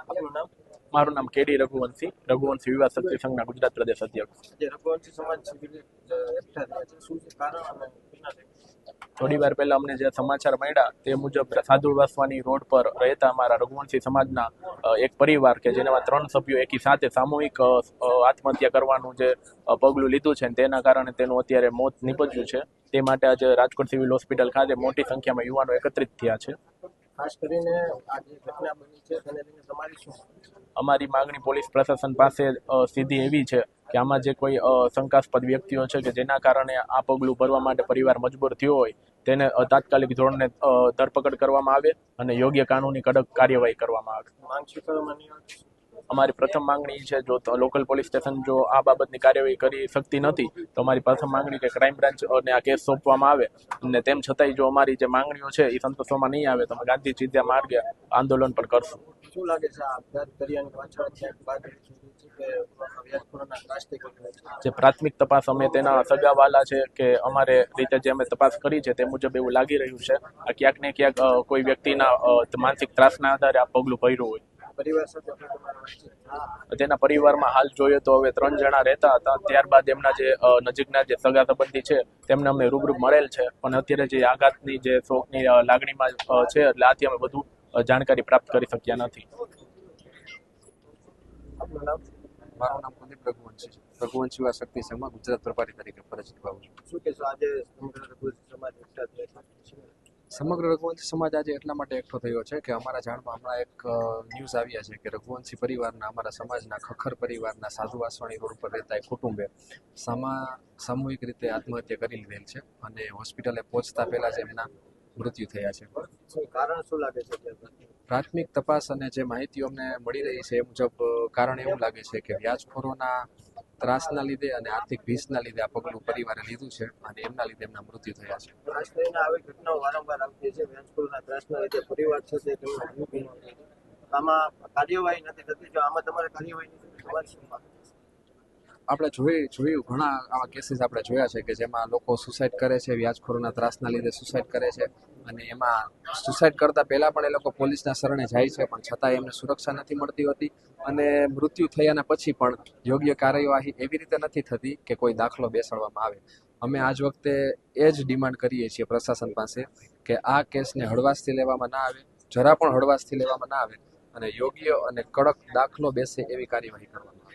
આપનું નામ? મારું નામ કેડી રઘુવંશી વિવાદ શક્તિ સંઘના ગુજરાત પ્રદેશ અધ્યક્ષ. જે રઘુવંશી સમાજ શિબિર એકઠા થયા છે, શું છે કારણ અને એના થોડી વાર પહેલા અમને જે સમાચાર મળ્યા તે મુજબ સાધુ વાસવાની રોડ પર રહેતા અમારા રઘુવંશી સમાજના એક પરિવાર કે જેમાં 3 સભ્યો એકી સાથે સામૂહિક આત્મહત્યા કરવાનું જે પગલું લીધું છે તેના કારણે તેનું અત્યારે મોત નીપજ્યું છે. તે માટે આજે રાજકોટ સિવિલ હોસ્પિટલ ખાતે મોટી સંખ્યામાં યુવાનો એકત્રિત થયા છે. ખાસ કરીને આ જે ઘટના બની છે તેને લઈને તમારી શું? અમારી માંગણી પોલીસ પ્રશાસન પાસે સીધી એવી છે કે આમાં જે કોઈ શંકાસ્પદ વ્યક્તિઓ છે કે જેના કારણે આ પગલું ભરવા માટે પરિવાર મજબૂર થયો હોય તેને તાત્કાલિક ધોરણે ધરપકડ કરવામાં આવે અને યોગ્ય કાનૂની કડક કાર્યવાહી કરવામાં આવે. માંગ સ્વીકારવામાં નહીં આવે? અમારી પ્રથમ માંગણી છે જો લોકલ પોલીસ સ્ટેશન જો આ બાબતની કાર્યવાહી કરી શકતી નથી તો અમારી પ્રથમ માંગણી કે ક્રાઇમ બ્રાન્ચ અને આ કેસ સોંપવામાં આવે અને તેમ છતાંય જો અમારી જે માંગણીઓ છે એ સંતોષવામાં નહીં આવે તો અમે ગાંધી ચિંધ્યા માર્ગે આંદોલન પણ કરશું. શું લાગે છે આ આપઘાત કર્યાની પાછળ ક્યાંક બાદ કે વ્યાજખોરોના ત્રાસથી કર્યો છે? જે પ્રાથમિક તપાસ અમે તેના સગાવાલા છે કે અમારે રીતે જે અમે તપાસ કરી છે તે મુજબ એવું લાગી રહ્યું છે આ ક્યાંક ને ક્યાંક કોઈ વ્યક્તિના માનસિક ત્રાસના આધારે આ પગલું ભર્યું હોય. પરિવાર સાથે તમારે વાતચીત? તેના પરિવારમાં હાલ જોઈએ તો હવે 3 જણા રહેતા હતા. ત્યારબાદ એમના જે નજીકના જે સગા સંબંધી છે તેમને અમને રૂબરૂ મળેલ છે પણ અત્યારે જે આઘાતની જે શોકની લાગણીમાં છે એટલે આથી અમે વધુ જાણકારી પ્રાપ્ત કરી શક્યા નથી. આપનું નામ? મારું નામ કુલદીપ રઘુવંશી છે. રઘુવંશી વિવાદ શક્તિ સંઘમાં ગુજરાત પ્રભારી તરીકે ફરજ નિભાવું છું. શું કહેશો આજે સમગ્ર રઘુવંશી સમાજ એકઠા થયા છે? સમગ્ર રઘુવંશી સમાજ આજે એટલા માટે એકઠો થયો છે કે અમારા જાણમાં હમણાં એક ન્યૂઝ આવ્યા છે કે રઘુવંશી પરિવારના અમારા સમાજના ખખર પરિવારના સાધુ વાસવાણી રોડ પર રહેતા એક કુટુંબે સામૂહિક રીતે આત્મહત્યા કરી લીધેલ છે અને હોસ્પિટલે પહોંચતા પહેલા જ એમના મૃત્યુ થયા છે. કારણ શું લાગે છે? પ્રાથમિક તપાસ અને જે માહિતીઓ અમને મળી રહી છે એ મુજબ કારણ એવું લાગે છે કે વ્યાજખોરોના ત્રાસના લીધે અને આર્થિક ભીસના લીધે આ પગલું પરિવારે લીધું છે અને એમના લીધે એમના મૃત્યુ થયા છે. ખાસ કરીને આવી ઘટનાઓ વારંવાર આવતી છે. વ્યાજખોરોના ત્રાસના લીધે પરિવાર છે તે આમાં કાર્યવાહી નથી થતી. જો આમાં તમારે કાર્યવાહી નથી તમારી શું માંગ? આપણે જોયું ઘણા આવા કેસીસ આપણે જોયા છે કે જેમાં લોકો સુસાઇડ કરે છે, વ્યાજખોરોના ત્રાસના લીધે સુસાઇડ કરે છે અને એમાં સુસાઇડ કરતા પહેલા પણ એ લોકો પોલીસના શરણે જાય છે પણ છતાં એમને સુરક્ષા નથી મળતી હોતી અને મૃત્યુ થયાના પછી પણ યોગ્ય કાર્યવાહી એવી રીતે નથી થતી કે કોઈ દાખલો બેસાડવામાં આવે. અમે આજ વખતે એ જ ડિમાન્ડ કરીએ છીએ પ્રશાસન પાસે કે આ કેસને હળવાશથી લેવામાં ના આવે, જરા પણ હળવાશથી લેવામાં ના આવે અને યોગ્ય અને કડક દાખલો બેસે એવી કાર્યવાહી કરવામાં આવે.